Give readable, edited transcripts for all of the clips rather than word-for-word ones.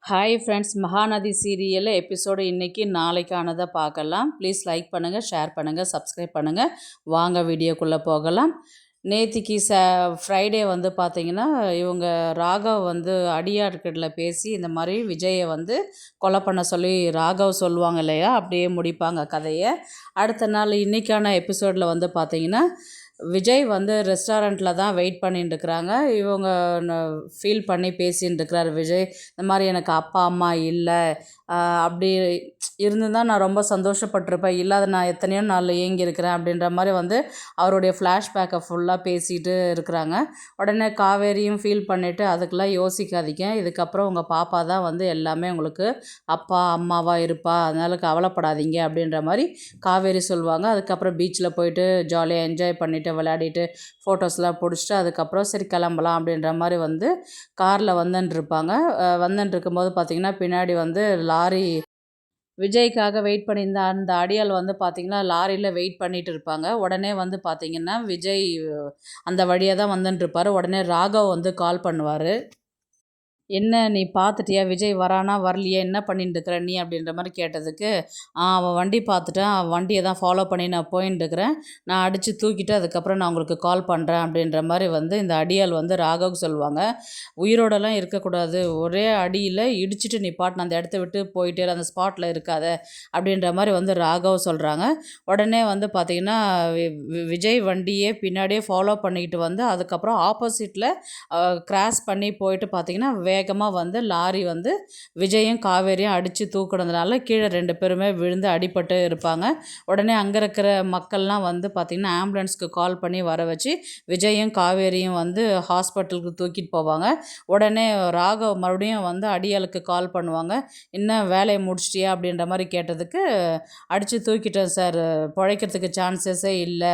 Hi friends, Mahanadi serial episode இன்றைக்கி நாளைக்கானதை பார்க்கலாம். Please like பண்ணுங்கள், ஷேர் பண்ணுங்கள், சப்ஸ்கிரைப் பண்ணுங்கள். வாங்க வீடியோக்குள்ளே போகலாம். நேத்திக்கு ஃப்ரைடே வந்து பார்த்திங்கன்னா, இவங்க ராகவ் வந்து அடியாட்களில் பேசி இந்த மாதிரி விஜயை வந்து கொலை பண்ண சொல்லி ராகவ் சொல்லுவாங்க இல்லையா, அப்படியே முடிப்பாங்க கதையை. அடுத்த நாள் இன்றைக்கான எபிசோடில் வந்து பார்த்திங்கன்னா, விஜய் வந்து ரெஸ்டாரண்ட்டில் தான் வெயிட் பண்ணிட்டு இருக்கிறாங்க. இவங்க ஃபீல் பண்ணி பேசின்னு இருக்கிறார் விஜய். இந்த மாதிரி எனக்கு அப்பா அம்மா இல்லை, அப்படி இருந்துதான் நான் ரொம்ப சந்தோஷப்பட்டிருப்பேன், இல்லாத நான் எத்தனையோ நாள் ஏங்கியிருக்கிறேன் அப்படின்ற மாதிரி வந்து அவருடைய ஃப்ளாஷ்பேக்கை ஃபுல்லாக பேசிகிட்டு இருக்கிறாங்க. உடனே காவேரியும் ஃபீல் பண்ணிவிட்டு, அதுக்கெல்லாம் யோசிக்காதீங்க, இதுக்கப்புறம் உங்கள் பாப்பா தான் வந்து எல்லாமே உங்களுக்கு அப்பா அம்மாவாக இருப்பா, அதனால கவலைப்படாதீங்க அப்படின்ற மாதிரி காவேரி சொல்லுவாங்க. அதுக்கப்புறம் பீச்சில் போயிட்டு ஜாலியாக என்ஜாய் பண்ணிவிட்டு விளையாடிட்டு ஃபோட்டோஸ்லாம் பிடிச்சிட்டு அதுக்கப்புறம் சரி கிளம்பலாம் அப்படின்ற மாதிரி வந்து காரில் வந்துட்டுருப்பாங்க. வந்துட்டுருக்கும்போது பார்த்திங்கன்னா, பின்னாடி வந்து லாரி விஜய்க்காக வெயிட் பண்ணியிருந்த அந்த அடியாள் வந்து பார்த்திங்கன்னா லாரியில் வெயிட் பண்ணிகிட்டு இருப்பாங்க. உடனே வந்து பார்த்திங்கன்னா விஜய் அந்த வழியாக தான் வந்துட்டுருப்பார். உடனே ராகவ் வந்து கால் பண்ணுவார். என்ன நீ பார்த்துட்டியா, விஜய் வரானா வரலையே, என்ன பண்ணிட்டு இருக்கிற நீ அப்படின்ற மாதிரி கேட்டதுக்கு, அவன் வண்டி பார்த்துட்டேன், அவன் வண்டியை தான் ஃபாலோ பண்ணி நான் போயின்னு இருக்கிறேன், நான் அடித்து தூக்கிட்டு அதுக்கப்புறம் நான் உங்களுக்கு கால் பண்ணுறேன் அப்படின்ற மாதிரி வந்து இந்த அடியால் வந்து ராகவ் சொல்லுவாங்க. உயிரோடலாம் இருக்கக்கூடாது, ஒரே அடியில் இடிச்சிட்டு நீ பாட்டு அந்த இடத்த விட்டு போயிட்டே அந்த ஸ்பாட்டில் இருக்காத அப்படின்ற மாதிரி வந்து ராகவ் சொல்கிறாங்க. உடனே வந்து பார்த்திங்கன்னா விஜய் வண்டியே பின்னாடியே ஃபாலோ பண்ணிக்கிட்டு வந்து அதுக்கப்புறம் ஆப்போசிட்டில் கிராஸ் பண்ணி போயிட்டு பார்த்திங்கன்னா வேகமாக வந்து லாரி வந்து விஜயும் காவேரியும் அடித்து தூக்குனதுனால கீழே 2 பேருமே விழுந்து அடிபட்டு இருப்பாங்க. உடனே அங்கே இருக்கிற மக்கள்லாம் வந்து பார்த்திங்கன்னா ஆம்புலன்ஸ்க்கு கால் பண்ணி வர வச்சு விஜயும் காவேரியும் வந்து ஹாஸ்பிட்டலுக்கு தூக்கிட்டு போவாங்க. உடனே ராகவ் மறுபடியும் வந்து அடியாளுக்கு கால் பண்ணுவாங்க. இன்னும் வேலையை முடிச்சிட்டியா அப்படின்ற மாதிரி கேட்டதுக்கு, அடித்து தூக்கிட்டேன் சார், பிழைக்கிறதுக்கு சான்சஸே இல்லை,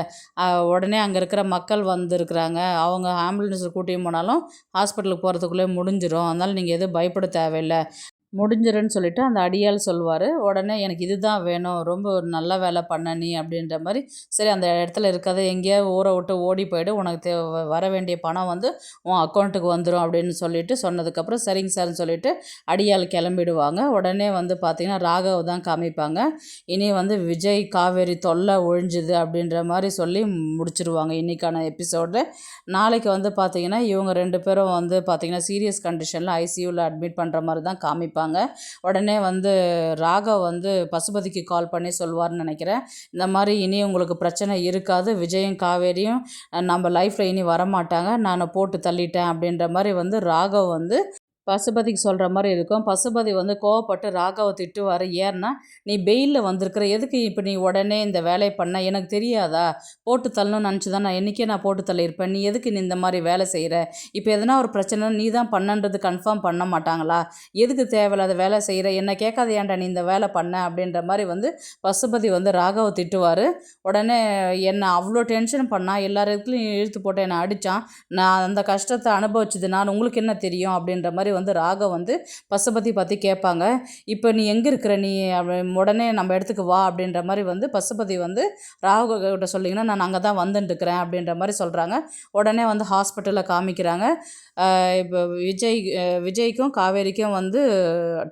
உடனே அங்கே இருக்கிற மக்கள் வந்துருக்குறாங்க, அவங்க ஆம்புலன்ஸில் கூட்டியும் போனாலும் ஹாஸ்பிட்டலுக்கு போகிறதுக்குள்ளே முடிஞ்சிடும், அதனால் நீங்கள் எதுவும் பயப்பட தேவையில்லை, முடிஞ்சிருன்னு சொல்லிவிட்டு அந்த அடியால் சொல்லுவார். உடனே எனக்கு இதுதான் வேணும், ரொம்ப ஒரு நல்ல வேலை பண்ண நீ அப்படின்ற மாதிரி, சரி அந்த இடத்துல இருக்காத எங்கேயாவது ஊரை விட்டு ஓடி போய்டு, உனக்கு வர வேண்டிய பணம் வந்து உன் அக்கௌண்ட்டுக்கு வந்துடும் அப்படின்னு சொல்லிட்டு சொன்னதுக்கப்புறம் சரிங்க சார்னு சொல்லிவிட்டு அடியால் கிளம்பிடுவாங்க. உடனே வந்து பார்த்திங்கன்னா ராகவ் தான் காமிப்பாங்க. இனி வந்து விஜய் காவேரி தொல்லை ஒழிஞ்சுது அப்படின்ற மாதிரி சொல்லி முடிச்சிருவாங்க இன்றைக்கான எபிசோடில். நாளைக்கு வந்து பார்த்திங்கன்னா இவங்க 2 பேரும் வந்து பார்த்திங்கன்னா சீரியஸ் கண்டிஷனில் ஐசியூவில் அட்மிட் பண்ணுற மாதிரி தான் காமிப்பாங்க. உடனே வந்து ராகவ் வந்து பசுபதிக்கு கால் பண்ணி சொல்வார்னு நினைக்கிறேன். இந்த மாதிரி இனி உங்களுக்கு பிரச்சனை இருக்காது, விஜயும் காவேரியும் நம்ம லைஃப்பில் இனி வரமாட்டாங்க, நான் போட்டு தள்ளிட்டேன் அப்படின்ற மாதிரி வந்து ராகவ் வந்து பசுபதிக்கு சொல்கிற மாதிரி இருக்கும். பசுபதி வந்து கோவப்பட்டு ராகவை திட்டுவார். ஏன்னா நீ பெயிலில் வந்திருக்கிற, எதுக்கு இப்போ நீ உடனே இந்த வேலையை பண்ண, எனக்கு தெரியாதா, போட்டு தள்ளணும்னு நினச்சி தான் நான் என்றைக்கே நான் போட்டு தள்ளியிருப்பேன், நீ எதுக்கு நீ இந்த மாதிரி வேலை செய்கிற, இப்போ எதனா ஒரு பிரச்சனை நீ தான் பண்ணன்றது கன்ஃபார்ம் பண்ண மாட்டாங்களா, எதுக்கு தேவையில்லாத வேலை செய்கிற, என்னை கேட்காத ஏன்டா நீ இந்த வேலை பண்ண அப்படின்ற மாதிரி வந்து பசுபதி வந்து ராகவை திட்டுவார். உடனே என்னை அவ்வளோ டென்ஷன் பண்ணால், எல்லாருக்குலையும் இழுத்து போட்டு என்னை அடித்தான், நான் அந்த கஷ்டத்தை அனுபவிச்சது நான், உங்களுக்கு என்ன தெரியும் அப்படின்ற மாதிரி வந்து ராகவ் வந்து பசுபதி பற்றி கேட்பாங்க. இப்போ நீ எங்கே இருக்கிற, நீ உடனே நம்ம இடத்துக்கு வா அப்படின்ற மாதிரி வந்து பசுபதி வந்து ராகவ் கிட்ட சொல்லிங்கன்னா, நான் அங்கே தான் வந்துட்டுருக்கிறேன் அப்படின்ற மாதிரி சொல்கிறாங்க. உடனே வந்து ஹாஸ்பிட்டலில் காமிக்கிறாங்க. இப்போ விஜய்க்கும் காவேரிக்கும் வந்து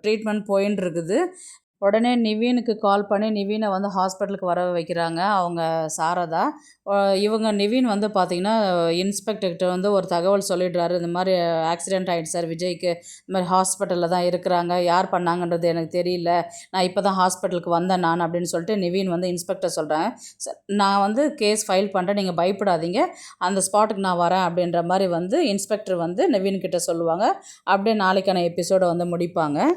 ட்ரீட்மெண்ட் போயின்னு இருக்குது. உடனே நிவீனுக்கு கால் பண்ணி நிவீனை வந்து ஹாஸ்பிட்டலுக்கு வர வைக்கிறாங்க அவங்க சாரதா. இவங்க நிவீன் வந்து பார்த்திங்கன்னா இன்ஸ்பெக்டர்கிட்ட வந்து ஒரு தகவல் சொல்லிடுறாரு, இந்த மாதிரி ஆக்சிடெண்ட் ஆகிடுச்சு சார் விஜய்க்கு, இந்த மாதிரி ஹாஸ்பிட்டலில் தான் இருக்கிறாங்க, யார் பண்ணாங்கன்றது எனக்கு தெரியல, நான் இப்போ தான் ஹாஸ்பிட்டலுக்கு வந்தேன் நான் அப்படின்னு சொல்லிட்டு நிவீன் வந்து இன்ஸ்பெக்டர் சொல்கிறாங்க. நான் வந்து கேஸ் ஃபைல் பண்ணுறேன், நீங்கள் பயப்படாதீங்க, அந்த ஸ்பாட்டுக்கு நான் வரேன் அப்படின்ற மாதிரி வந்து இன்ஸ்பெக்டர் வந்து நிவீன்கிட்ட சொல்லுவாங்க. அப்படியே நாளைக்கான எபிசோடை வந்து முடிப்பாங்க.